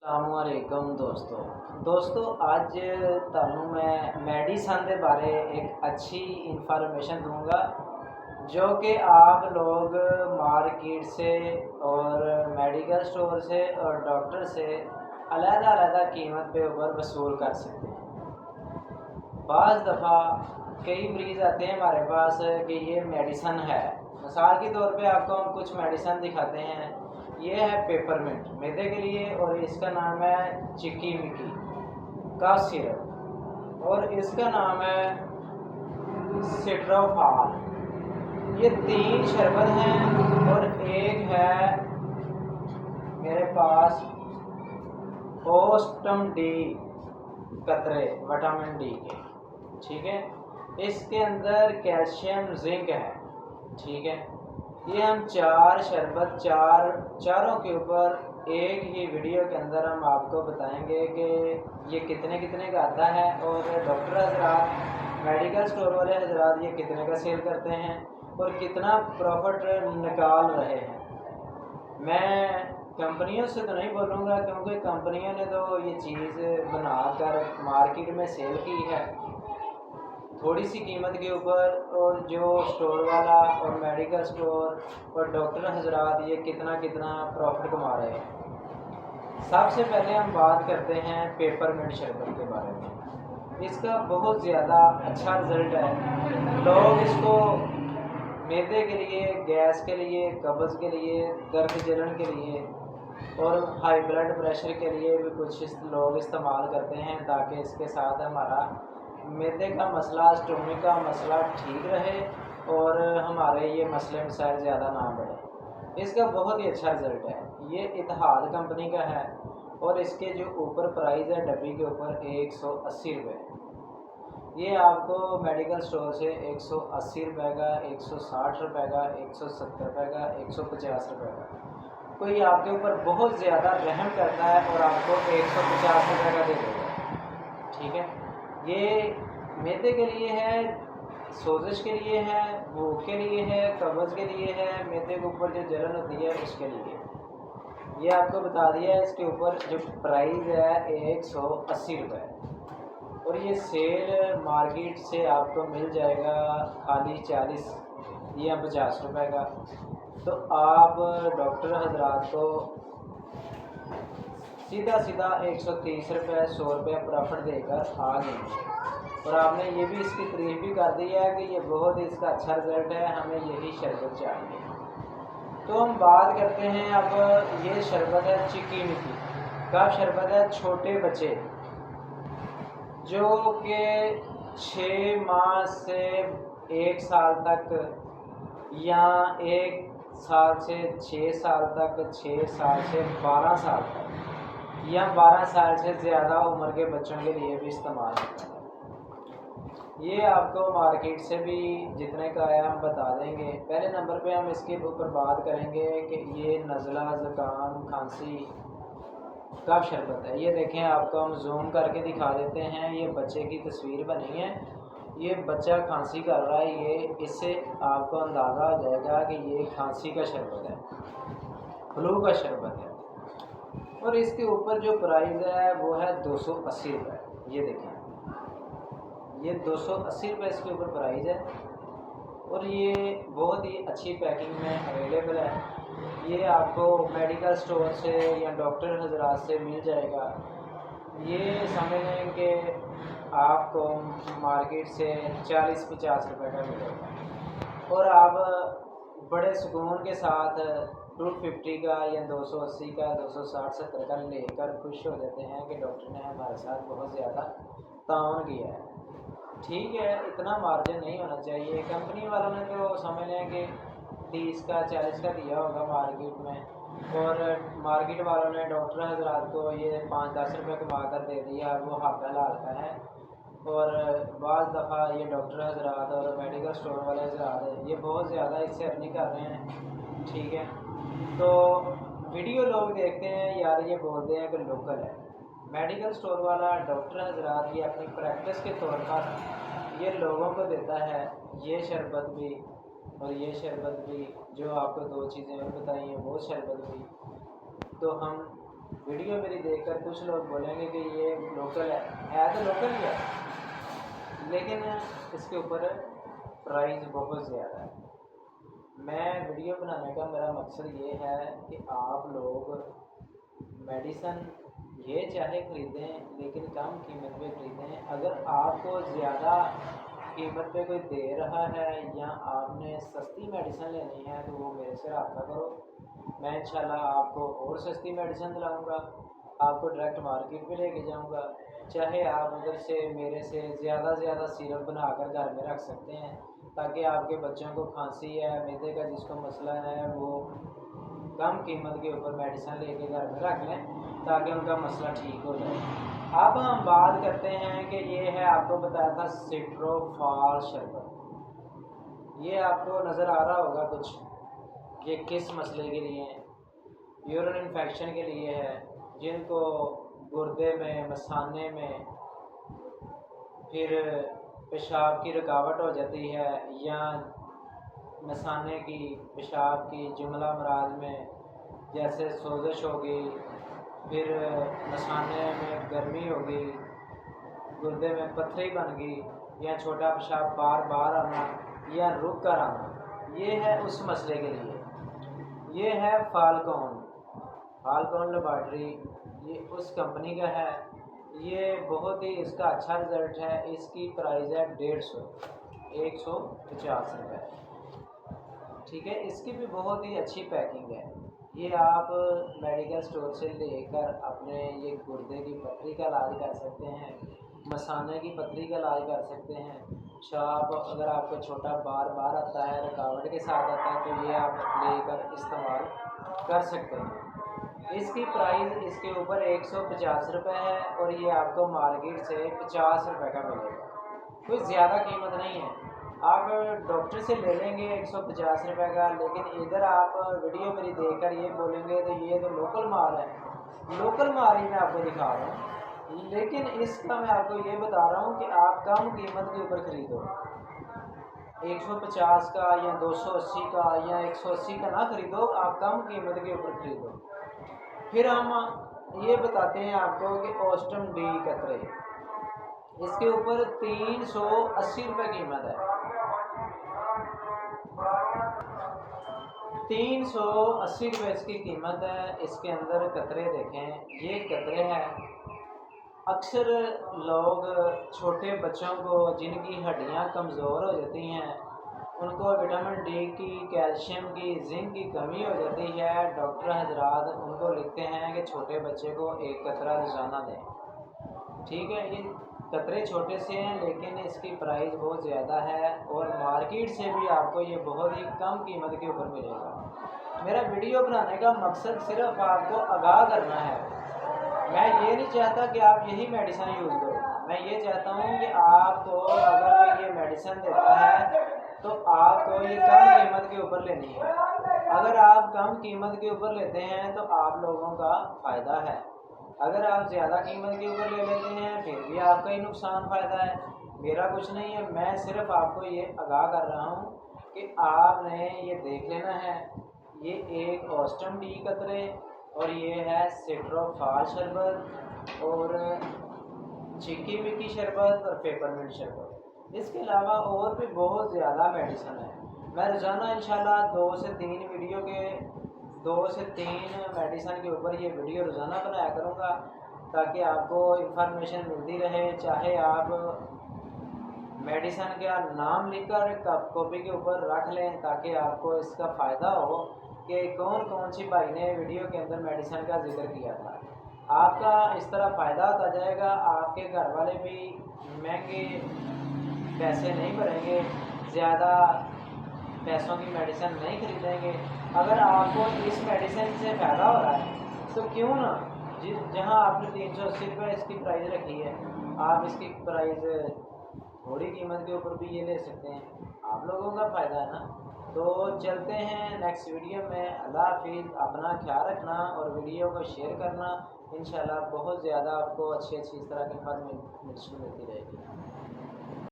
السلام علیکم دوستو آج تانوں میں میڈیسن کے بارے ایک اچھی انفارمیشن دوں گا جو کہ آپ لوگ مارکیٹ سے اور میڈیکل سٹور سے اور ڈاکٹر سے علیحدہ قیمت پہ اوپر وصول کر سکتے ہیں۔ بعض دفعہ کئی مریض آتے ہیں ہمارے پاس کہ یہ میڈیسن ہے، مثال کے طور پہ آپ کو ہم کچھ میڈیسن دکھاتے ہیں۔ یہ ہے پیپر منٹ میدے کے لیے، اور اس کا نام ہے چکی مکی کا سیرپ، اور اس کا نام ہے سٹروفال۔ یہ تین شربت ہیں، اور ایک ہے میرے پاس اوسٹم ڈی قطرے وٹامن ڈی کے، ٹھیک ہے۔ اس کے اندر کیلشیم زنک ہے، ٹھیک ہے۔ یہ ہم چار شربت چاروں کے اوپر ایک ہی ویڈیو کے اندر ہم آپ کو بتائیں گے کہ یہ کتنے کا آتا ہے، اور ڈاکٹر حضرات میڈیکل سٹور والے حضرات یہ کتنے کا سیل کرتے ہیں اور کتنا پروفٹ نکال رہے ہیں۔ میں کمپنیوں سے تو نہیں بولوں گا، کیونکہ کمپنیوں نے تو یہ چیز بنا کر مارکیٹ میں سیل کی ہے تھوڑی سی قیمت کے اوپر، اور جو سٹور والا اور میڈیکل سٹور اور ڈاکٹر حضرات یہ کتنا پروفٹ کما رہے ہیں۔ سب سے پہلے ہم بات کرتے ہیں پیپر منٹ شربت کے بارے میں۔ اس کا بہت زیادہ اچھا رزلٹ ہے۔ لوگ اس کو معدے کے لیے، گیس کے لیے، قبض کے لیے، درد جلن کے لیے اور ہائی بلڈ پریشر کے لیے بھی کچھ لوگ استعمال کرتے ہیں، تاکہ اس کے ساتھ ہمارا معدے کا مسئلہ، اسٹومک کا مسئلہ ٹھیک رہے اور ہمارے یہ مسئلے مسائل زیادہ نہ بڑھے۔ اس کا بہت ہی اچھا رزلٹ ہے۔ یہ اتحاد کمپنی کا ہے، اور اس کے جو اوپر پرائز ہے ڈبی کے اوپر 180 روپے۔ یہ آپ کو میڈیکل سٹور سے 180 روپے کا، 160 روپے کا، 170 روپے کا، 150 روپے کا، کوئی آپ کے اوپر بہت زیادہ رحم کرتا ہے اور آپ کو 150 روپے کا دے دے گا، ٹھیک ہے۔ یہ معدے کے لیے ہے، سوزش کے لیے ہے، بھوک کے لیے ہے، قبض کے لیے ہے، معدے کے اوپر جو جلن ہوتی ہے اس کے لیے۔ یہ آپ کو بتا دیا ہے، اس کے اوپر جو پرائز ہے 180 روپے، اور یہ سیل مارکیٹ سے آپ کو مل جائے گا خالی 40 یا 50 روپے کا۔ تو آپ ڈاکٹر حضرات کو سیدھا 130 روپے 100 روپے پروفٹ دے کر آ گئے، اور آپ نے یہ بھی اس کی تعریف بھی کر دی ہے کہ یہ بہت ہی اس کا اچھا رزلٹ ہے، ہمیں یہی شربت چاہیے۔ تو ہم بات کرتے ہیں اب، یہ شربت ہے چکی مکی کا شربت ہے۔ چھوٹے بچے جو کہ 6 ماہ سے 1 سال تک، یا 1 سال سے 6 سال تک، 6 سال سے 12 سال تک، یا 12 سال سے زیادہ عمر کے بچوں کے لیے بھی استعمال ہوتا ہے۔ یہ آپ کو مارکیٹ سے بھی جتنے کا ہے ہم بتا دیں گے۔ پہلے نمبر پہ ہم اس کے اوپر بات کریں گے کہ یہ نزلہ، زکام، کھانسی کا شربت ہے۔ یہ دیکھیں، آپ کو ہم زوم کر کے دکھا دیتے ہیں، یہ بچے کی تصویر بنی ہے، یہ بچہ کھانسی کر رہا ہے۔ یہ اس سے آپ کو اندازہ ہو جائے گا کہ یہ کھانسی کا شربت ہے، فلو کا شربت ہے، اور اس کے اوپر جو پرائز ہے وہ ہے 280 روپے۔ یہ دیکھیں، یہ 280 روپے اس کے اوپر پرائز ہے، اور یہ بہت ہی اچھی پیکنگ میں اویلیبل ہے۔ یہ آپ کو میڈیکل سٹور سے یا ڈاکٹر حضرات سے مل جائے گا۔ یہ سمجھ لیں کہ آپ کو مارکیٹ سے 40-50 روپے کا ملے گا، اور آپ بڑے سکون کے ساتھ 250 کا یا 280 کا، 260-70 کا لے کر خوش ہو جاتے ہیں کہ ڈاکٹر نے ہمارے ساتھ بہت زیادہ تعاون کیا ہے۔ ٹھیک ہے، اتنا مارجن نہیں ہونا چاہیے۔ کمپنی والوں نے تو سمجھ لیں کہ 30 کا 40 کا دیا ہوگا مارکیٹ میں، اور مارکیٹ والوں نے ڈاکٹر حضرات کو یہ 5-10 روپے کما کر دے دیا، وہ حق حلال کا ہے۔ اور بعض دفعہ یہ ڈاکٹر حضرات اور میڈیکل سٹور والے حضرات یہ بہت زیادہ اس سے ارننگ کر رہے ہیں، ٹھیک ہے۔ تو ویڈیو لوگ دیکھتے ہیں، یار یہ بولتے ہیں کہ لوکل ہے۔ میڈیکل سٹور والا، ڈاکٹر حضرات یہ اپنی پریکٹس کے طور پر یہ لوگوں کو دیتا ہے، یہ شربت بھی اور یہ شربت بھی، جو آپ کو 2 چیزیں اور بتائی ہیں، وہ شربت بھی۔ تو ہم वीडियो मेरी देखकर कुछ लोग बोलेंगे कि ये लोकल है तो लोकल ही है, लेकिन इसके ऊपर प्राइस बहुत ज़्यादा है। मैं वीडियो बनाने का मेरा मकसद ये है कि आप लोग मेडिसन ये चाहे ख़रीदें लेकिन कम कीमत पे ख़रीदें। अगर आपको ज़्यादा कीमत पे कोई दे रहा है या आपने सस्ती मेडिसन लेनी है तो वो मेरे से रब्ता करो। मैं इंशाल्लाह आपको और सस्ती मेडिसन दिलाऊंगा, आपको डायरेक्ट मार्केट में लेके जाऊंगा। चाहे आप उधर से मेरे से ज़्यादा सिरप बनाकर घर में रख सकते हैं ताकि आपके बच्चों को खांसी है, मैदे का जिसको मसला है, वो कम कीमत के ऊपर मेडिसिन लेके घर में रख लें ताकि उनका मसला ठीक हो जाए। अब हम बात करते हैं कि ये है, आपको बताया था सिट्रोफाल शरबत। ये आपको नज़र आ रहा होगा कुछ, ये किस मसले के लिए है? यूरिन इन्फेक्शन के लिए है, जिनको गुर्दे में, मसाने में फिर पेशाब की रुकावट हो जाती है या मसाने की, पेशाब की, जुमला मराज में जैसे सोजिश होगी, फिर मसाने में गर्मी होगी, गुर्दे में पथरी बन गई या छोटा पेशाब बार बार आना या रुक कर आना, ये है उस मसले के लिए। ये है फाल्कॉन लेबॉरेटरी, ये उस कंपनी का है। ये बहुत ही इसका अच्छा रिज़ल्ट है। इसकी प्राइस है 150 रुपये, ठीक है। इसकी भी बहुत ही अच्छी पैकिंग है। ये आप मेडिकल स्टोर से लेकर अपने ये गुर्दे की पथरी का इलाज कर सकते हैं, मसाने की पथरी का इलाज कर सकते हैं। पेशाब अगर आपको छोटा बार बार आता है, रुकावट के साथ आता है, तो ये आप लेकर इस्तेमाल कर सकते हैं। इसकी प्राइस इसके ऊपर 150 रुपये है और ये आपको मार्केट से 50 रुपये का मिलेगा। कोई ज़्यादा कीमत नहीं है। आप डॉक्टर से ले लेंगे 150 रुपये का, लेकिन इधर आप वीडियो मेरी देखकर ये बोलेंगे तो ये तो लोकल माल है। लोकल माल ही मैं आपको दिखा रहा हूँ, लेकिन इसका मैं आपको ये बता रहा हूँ कि आप कम कीमत के ऊपर ख़रीदो। 150 का या 280 का या 180 का ना ख़रीदो, आप कम कीमत के ऊपर ख़रीदो। फिर हम ये बताते हैं आपको कि ओस्टम डी कतरे, इसके ऊपर 380 रुपये कीमत है। 380 रुपये इसकी कीमत है। इसके अंदर कतरे देखें, ये कतरे हैं। अक्सर लोग छोटे बच्चों को जिनकी हड्डियां कमज़ोर हो जाती हैं, उनको विटामिन डी की, कैल्शियम की, जिंक की कमी हो जाती है, डॉक्टर हजरात उनको लिखते हैं कि छोटे बच्चे को 1 कतरा रोज़ाना दें। ठीक है, ये कतरे छोटे से हैं लेकिन इसकी प्राइस बहुत ज़्यादा है और मार्केट से भी आपको ये बहुत ही कम कीमत के ऊपर मिलेगा। मेरा वीडियो बनाने का मकसद सिर्फ आपको आगाह करना है। मैं ये नहीं चाहता कि आप यही मेडिसिन यूज़ करो। मैं ये चाहता हूँ कि आपको अगर कोई ये मेडिसिन देता है तो आपको ये कम कीमत के ऊपर लेनी है। अगर आप कम कीमत के ऊपर लेते हैं तो आप लोगों का फ़ायदा है। अगर आप ज़्यादा कीमत के ऊपर ले लेते हैं फिर भी आपका ही नुकसान फ़ायदा है, मेरा कुछ नहीं है। मैं सिर्फ आपको ये आगाह कर रहा हूँ कि आपने ये देख लेना है। ये एक ओस्टम डी कतरे और ये है सिट्रोफाल शरबत और चिक्की मिक्की शरबत और पेपरमिंट शरबत। इसके अलावा और भी बहुत ज़्यादा मेडिसिन है। मैं रोज़ाना इंशाल्लाह 2 से 3 मेडिसिन के ऊपर ये वीडियो रोज़ाना बनाया करूँगा ताकि आपको इंफॉर्मेशन मिलती रहे। चाहे आप मेडिसिन का नाम लिखकर कॉपी के ऊपर रख लें ताकि आपको इसका फ़ायदा हो कि कौन सी भाई ने वीडियो के अंदर मेडिसिन का जिक्र किया था। आपका इस तरह फ़ायदा होता जाएगा। आपके घर वाले भी महंगे पैसे नहीं भरेंगे, ज़्यादा पैसों की मेडिसिन नहीं खरीदेंगे। अगर आपको इस मेडिसिन से फ़ायदा हो रहा है तो क्यों ना, जहां आपने 380 रुपये इसकी प्राइस रखी है, आप इसकी प्राइस थोड़ी कीमत के ऊपर भी ये ले सकते हैं। आप लोगों का फ़ायदा है ना। तो चलते हैं नेक्स्ट वीडियो में। अल्लाह हाफिज़। अपना ख्याल रखना और वीडियो को शेयर करना। इंशाल्लाह बहुत ज़्यादा आपको अच्छी इस तरह की इन्फॉर्मेशन मिलती रहेगी।